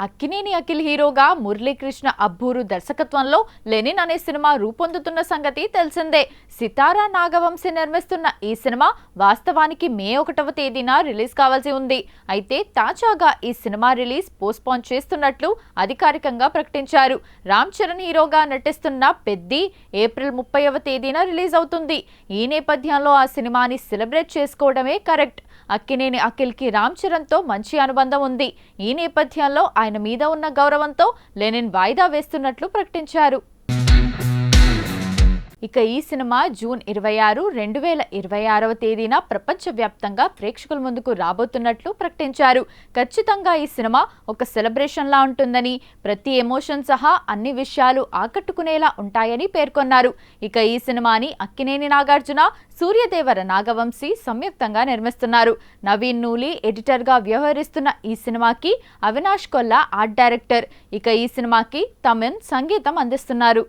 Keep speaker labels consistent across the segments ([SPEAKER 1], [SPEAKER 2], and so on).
[SPEAKER 1] అక్కినేని అఖిల్ హీరోగా మురళీకృష్ణ అబ్బూరు దర్శకత్వంలో లెనిన్ అనే సినిమా రూపొందుతున్న సంగతి తెలిసిందే. సితారా నాగవంశీ నిర్మిస్తున్న ఈ సినిమా వాస్తవానికి మే 1వ తేదీన రిలీజ్ కావాల్సి ఉంది. అయితే తాజాగా ఈ సినిమా రిలీజ్ పోస్ట్పోన్ చేస్తున్నట్లు అధికారికంగా ప్రకటించారు. రామ్ చరణ్ హీరోగా నటిస్తున్న పెద్ది ఏప్రిల్ 30వ తేదీన రిలీజ్ అవుతుంది. ఈ నేపథ్యంలో ఆ సినిమాని సెలబ్రేట్ చేసుకోవడమే కరెక్ట్. అక్కినేని అఖిల్ కి రామ్ చరణ్ తో మంచి అనుబంధం ఉంది. ఈ నేపథ్యంలో ఆయన మీద ఉన్న గౌరవంతో లెనిన్ వాయిదా వేస్తున్నట్లు ప్రకటించారు. ఇక ఈ సినిమా జూన్ 26, 2026వ తేదీన ప్రపంచవ్యాప్తంగా ప్రేక్షకుల ముందుకు రాబోతున్నట్లు ప్రకటించారు. ఖచ్చితంగా ఈ సినిమా ఒక సెలబ్రేషన్ లా ఉంటుందని, ప్రతి ఎమోషన్ సహా అన్ని విషయాలు ఆకట్టుకునేలా ఉంటాయని పేర్కొన్నారు. ఇక ఈ సినిమాని అక్కినేని నాగార్జున, సూర్యదేవర నాగవంశీ సంయుక్తంగా నిర్మిస్తున్నారు. నవీన్ నూలి ఎడిటర్ గా వ్యవహరిస్తున్న ఈ సినిమాకి అవినాష్ కొల్లా ఆర్ట్ డైరెక్టర్. ఇక ఈ సినిమాకి తమన్ సంగీతం అందిస్తున్నారు.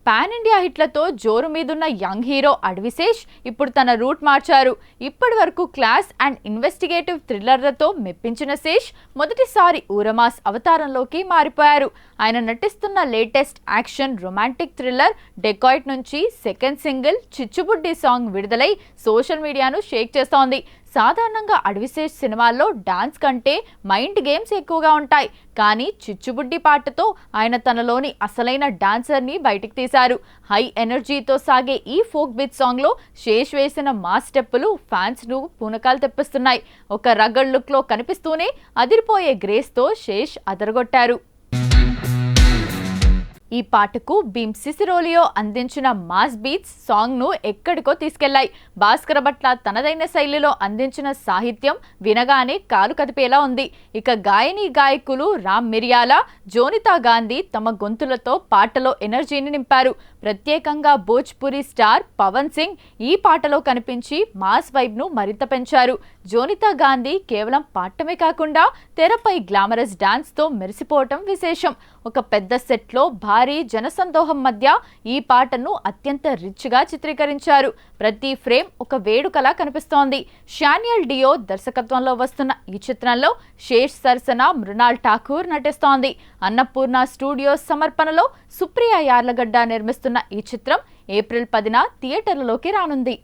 [SPEAKER 1] పాన్ ఇండియా హిట్లతో జోరు మీదున్న యంగ్ హీరో అడ్విశేష్ ఇప్పుడు తన రూట్ మార్చారు. ఇప్పటి వరకు క్లాస్ అండ్ ఇన్వెస్టిగేటివ్ థ్రిల్లర్లతో మెప్పించిన శేష్ మొదటిసారి ఊరమాస్ అవతారంలోకి మారిపోయారు. ఆయన నటిస్తున్న latest action romantic thriller dacoit నుంచి సెకండ్ సింగిల్ చిచ్చుబుడ్డి సాంగ్ విడుదలై సోషల్ మీడియాను షేక్ చేస్తోంది. సాధారణంగా అడ్విశేష్ సినిమాల్లో డాన్స్ కంటే మైండ్ గేమ్స్ ఎక్కువగా ఉంటాయి. కానీ చిచ్చుబుడ్డి పాటతో ఆయన తనలోని అసలైన డాన్సర్ని బయటికి తీశారు. హై ఎనర్జీతో సాగే ఈ ఫోక్ బీట్ సాంగ్లో శేష్ వేసిన మాస్ స్టెప్పులు ఫ్యాన్స్ను పూనకాలు తెప్పిస్తున్నాయి. ఒక రగడ్ లుక్లో కనిపిస్తూనే అదిరిపోయే గ్రేస్తో శేష్ అదరగొట్టారు. ఈ పాటకు భీమ్ సిసిరోలియో అందించిన మాస్ బీట్స్ సాంగ్ ను ఎక్కడికో తీసుకెళ్లాయి. భాస్కర భట్ల తనదైన శైలిలో అందించిన సాహిత్యం వినగానే కాలు కదిపేలా ఉంది. ఇక గాయని గాయకులు రామ్ మిరియాల, జోనితా గాంధీ తమ గొంతులతో పాటలో ఎనర్జీని నింపారు. ప్రత్యేకంగా భోజ్పురి స్టార్ పవన్ సింగ్ ఈ పాటలో కనిపించి మాస్ వైబ్ ను మరింత పెంచారు. జోనితా గాంధీ కేవలం పాడటమే కాకుండా తెరపై గ్లామరస్ డాన్స్ తో మెరిసిపోవటం విశేషం. ఒక పెద్ద సెట్ లో భారీ జనసందోహం మధ్య ఈ పాటను అత్యంత రిచ్ గా చిత్రీకరించారు. ప్రతి ఫ్రేమ్ ఒక వేడుకలా కనిపిస్తోంది. షానియల్ డియో దర్శకత్వంలో వస్తున్న ఈ చిత్రంలో శేష్ సరసన మృణాల్ ఠాకూర్ నటిస్తోంది. అన్నపూర్ణ స్టూడియోస్ సమర్పణలో సుప్రియ యార్లగడ్డ నిర్మిస్తున్న ఈ చిత్రం ఏప్రిల్ 10న థియేటర్లలోకి రానుంది.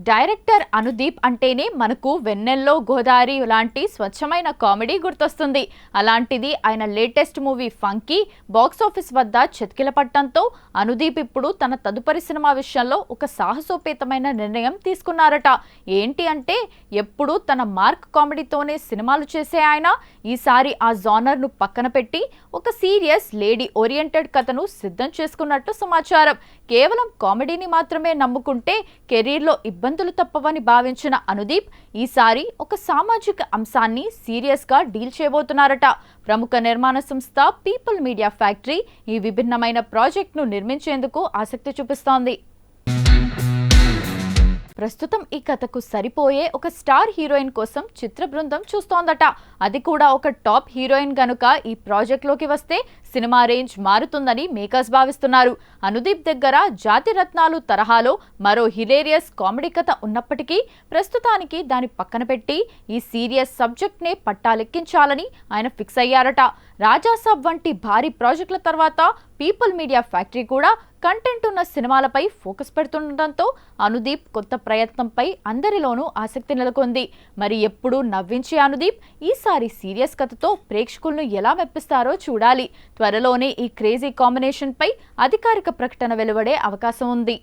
[SPEAKER 1] డైరెక్టర్ అనుదీప్ అంటేనే మనకు వెన్నెల్లో గోదావరి లాంటి స్వచ్ఛమైన కామెడీ గుర్తొస్తుంది. అలాంటిది ఆయన లేటెస్ట్ మూవీ ఫంకీ బాక్సాఫీస్ వద్ద చతికిలపట్టడంతో అనుదీప్ ఇప్పుడు తన తదుపరి సినిమా విషయంలో ఒక సాహసోపేతమైన నిర్ణయం తీసుకున్నారట. ఏంటి అంటే ఎప్పుడు తన మార్క్ కామెడీతోనే సినిమాలు చేసే ఆయన ఈసారి ఆ జానర్ను పక్కన పెట్టి ఒక సీరియస్ లేడీ ఓరియంటెడ్ కథను సిద్ధం చేసుకున్నట్టు సమాచారం. కేవలం కామెడీని మాత్రమే నమ్ముకుంటే కెరీర్లో ఇబ్బందులు తప్పవని భావించిన అనుదీప్ ఈసారి ఒక సామాజిక అంశాన్ని సీరియస్ గా డీల్ చేయబోతున్నారట. ప్రముఖ నిర్మాణ సంస్థ పీపుల్ మీడియా ఫ్యాక్టరీ ఈ విభిన్నమైన ప్రాజెక్ట్ను నిర్మించేందుకు ఆసక్తి చూపిస్తోంది. ప్రస్తుతం ఈ కథకు సరిపోయే ఒక స్టార్ హీరోయిన్ కోసం చిత్ర బృందం చూస్తోందట. అది కూడా ఒక టాప్ హీరోయిన్ గనుక ఈ ప్రాజెక్ట్ లోకి వస్తే సినిమా రేంజ్ మారుతుందని మేకర్స్ భావిస్తున్నారు. అనుదీప్ దగ్గర జాతి రత్నాలు తరహాలో మరో హిలేరియస్ కామెడీ కథ ఉన్నప్పటికీ ప్రస్తుతానికి దాని పక్కన పెట్టి ఈ సీరియస్ సబ్జెక్ట్ నే పట్టాలెక్కించాలని ఆయన ఫిక్స్ అయ్యారట. రాజాసాబ్ వంటి భారీ ప్రాజెక్టుల తర్వాత పీపుల్ మీడియా ఫ్యాక్టరీ కూడా కంటెంట్ ఉన్న సినిమాలపై ఫోకస్ పెడుతుండటంతో అనుదీప్ కొత్త ప్రయత్నంపై అందరిలోనూ ఆసక్తి నెలకొంది. మరి ఎప్పుడు నవ్వించే అనుదీప్ ఈసారి సీరియస్ కథతో ప్రేక్షకులను ఎలా మెప్పిస్తారో చూడాలి. త్వరలోనే ఈ క్రేజీ కాంబినేషన్ పై అధికారిక ప్రకటన వెలువడే అవకాశం ఉంది.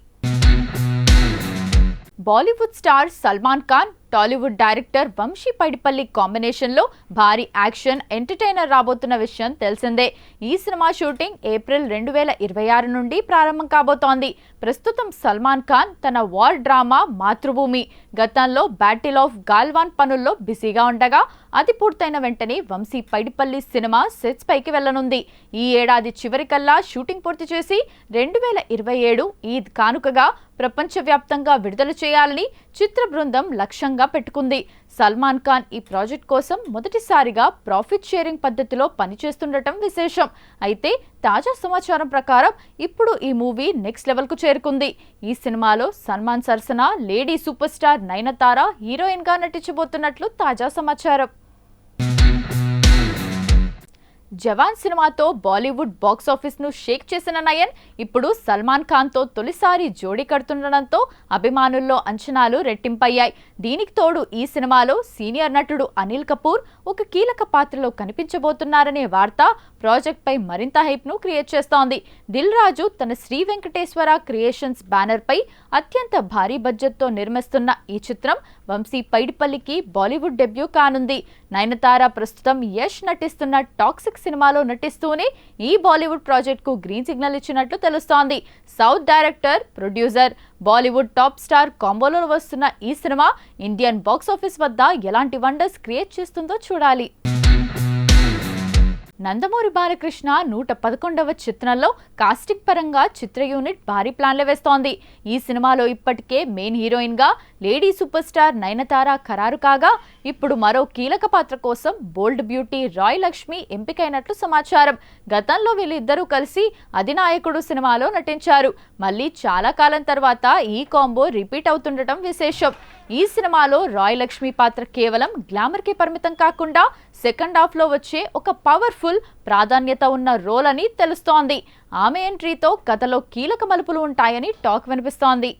[SPEAKER 1] బాలీవుడ్ స్టార్ సల్మాన్ ఖాన్, టాలీవుడ్ డైరెక్టర్ వంశీ పైడిపల్లి కాంబినేషన్లో భారీ యాక్షన్ ఎంటర్టైనర్ రాబోతున్న విషయం తెలిసిందే. ఈ సినిమా షూటింగ్ ఏప్రిల్ 2026 నుండి ప్రారంభం కాబోతోంది. ప్రస్తుతం సల్మాన్ ఖాన్ తన వార్ డ్రామా మాతృభూమి, గతంలో బ్యాటిల్ ఆఫ్ గాల్వాన్ పనుల్లో బిజీగా ఉండగా అది పూర్తయిన వెంటనే వంశీ పైడిపల్లి సినిమా సెట్స్ పైకి వెళ్లనుంది. ఈ ఏడాది చివరికల్లా షూటింగ్ పూర్తి చేసి 2027 ఈద్ కానుకగా ప్రపంచవ్యాప్తంగా విడుదల చేయాలని చిత్ర బృందం లక్ష్యంగా పెట్టుకుంది. సల్మాన్ ఖాన్ ఈ ప్రాజెక్ట్ కోసం మొదటిసారిగా ప్రాఫిట్ షేరింగ్ పద్ధతిలో పనిచేస్తుండటం విశేషం. అయితే తాజా సమాచారం ప్రకారం ఇప్పుడు ఈ మూవీ నెక్స్ట్ లెవెల్ కు చేరుకుంది. ఈ సినిమాలో సల్మాన్ సరసన lady super star Nayanthara heroine గా నటించబోతున్నట్లు తాజా సమాచారం. జవాన్ సినిమాతో బాలీవుడ్ బాక్సాఫీస్ ను షేక్ చేసిన నయన్ ఇప్పుడు సల్మాన్ ఖాన్ తో తొలిసారి జోడీ కడుతుండటంతో అభిమానుల్లో అంచనాలు రెట్టింపయ్యాయి. దీనికి తోడు ఈ సినిమాలో సీనియర్ నటుడు అనిల్ కపూర్ ఒక కీలక పాత్రలో కనిపించబోతున్నారనే వార్త ప్రాజెక్ట్ పై మరింత హైప్ ను క్రియేట్ చేస్తోంది. దిల్ రాజు తన శ్రీ వెంకటేశ్వర క్రియేషన్స్ బ్యానర్ పై అత్యంత భారీ బడ్జెట్ తో నిర్మిస్తున్న ఈ చిత్రం వంశీ పైడిపల్లికి బాలీవుడ్ డెబ్యూ కానుంది. నయనతార ప్రస్తుతం యష్ నటిస్తున్న టాక్సిక్ సినిమాలో నటిస్తూనే ఈ బాలీవుడ్ ప్రాజెక్ట్ కు గ్రీన్ సిగ్నల్ ఇచ్చినట్లు తెలుస్తోంది. South director, producer, Bollywood top star కాంబోలో వస్తున్న ఈ సినిమా ఇండియన్ బాక్సాఫీస్ వద్ద ఎలాంటి వండర్స్ క్రియేట్ చేస్తుందో చూడాలి. నందమూరి బాలకృష్ణ 111వ చిత్రంలో కాస్టింగ్ పరంగా చిత్ర యూనిట్ భారీ ప్లాన్లు వేస్తోంది. ఈ సినిమాలో ఇప్పటికే మెయిన్ హీరోయిన్ గా లేడీ సూపర్ స్టార్ నయనతార ఖరారు కాగా ఇప్పుడు మరో కీలక పాత్ర కోసం బోల్డ్ బ్యూటీ రాయ్ లక్ష్మి ఎంపికైనట్లు సమాచారం. గతంలో వీళ్ళిద్దరూ కలిసి అధినాయకుడు సినిమాలో నటించారు. మళ్ళీ చాలా కాలం తర్వాత ఈ కాంబో రిపీట్ అవుతుండటం విశేషం. ఈ సినిమాలో రాయ్ లక్ష్మి పాత్ర కేవలం గ్లామర్ కి పరిమితం కాకుండా సెకండ్ హాఫ్ లో వచ్చే ఒక పవర్ఫుల్, ప్రాధాన్యత ఉన్న రోల్ అని తెలుస్తోంది. ఆమె ఎంట్రీతో కథలో కీలక మలుపులు ఉంటాయని టాక్ వినిపిస్తోంది.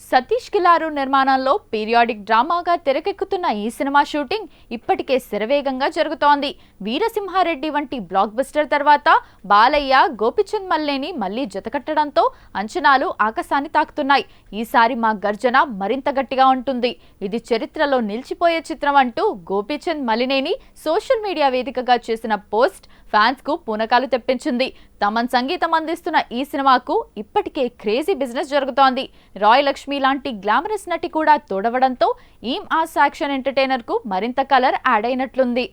[SPEAKER 1] సతీష్ కిలారు నిర్మాణంలో పీరియాడిక్ డ్రామాగా తెరకెక్కుతున్న ఈ సినిమా షూటింగ్ ఇప్పటికే శరవేగంగా జరుగుతోంది. వీరసింహారెడ్డి వంటి బ్లాక్ బస్టర్ తర్వాత బాలయ్య, గోపిచంద్ మల్లేని మళ్లీ జతకట్టడంతో అంచనాలు ఆకాశాన్ని తాకుతున్నాయి. ఈసారి మా గర్జన మరింత గట్టిగా ఉంటుంది, ఇది చరిత్రలో నిలిచిపోయే చిత్రం అంటూ గోపిచంద్ మలినేని సోషల్ మీడియా వేదికగా చేసిన పోస్ట్ ఫ్యాన్స్ కు పూనకాలు తెప్పించింది. తమన్ సంగీతం అందిస్తున్న ఈ సినిమాకు ఇప్పటికే క్రేజీ బిజినెస్ జరుగుతోంది. రాయ్ లక్ష్మి లాంటి గ్లామరస్ నటి కూడా తోడవడంతో ఈమ్ ఆస్ యాక్షన్ ఎంటర్టైనర్ కు మరింత కలర్ యాడ్ అయినట్లుంది.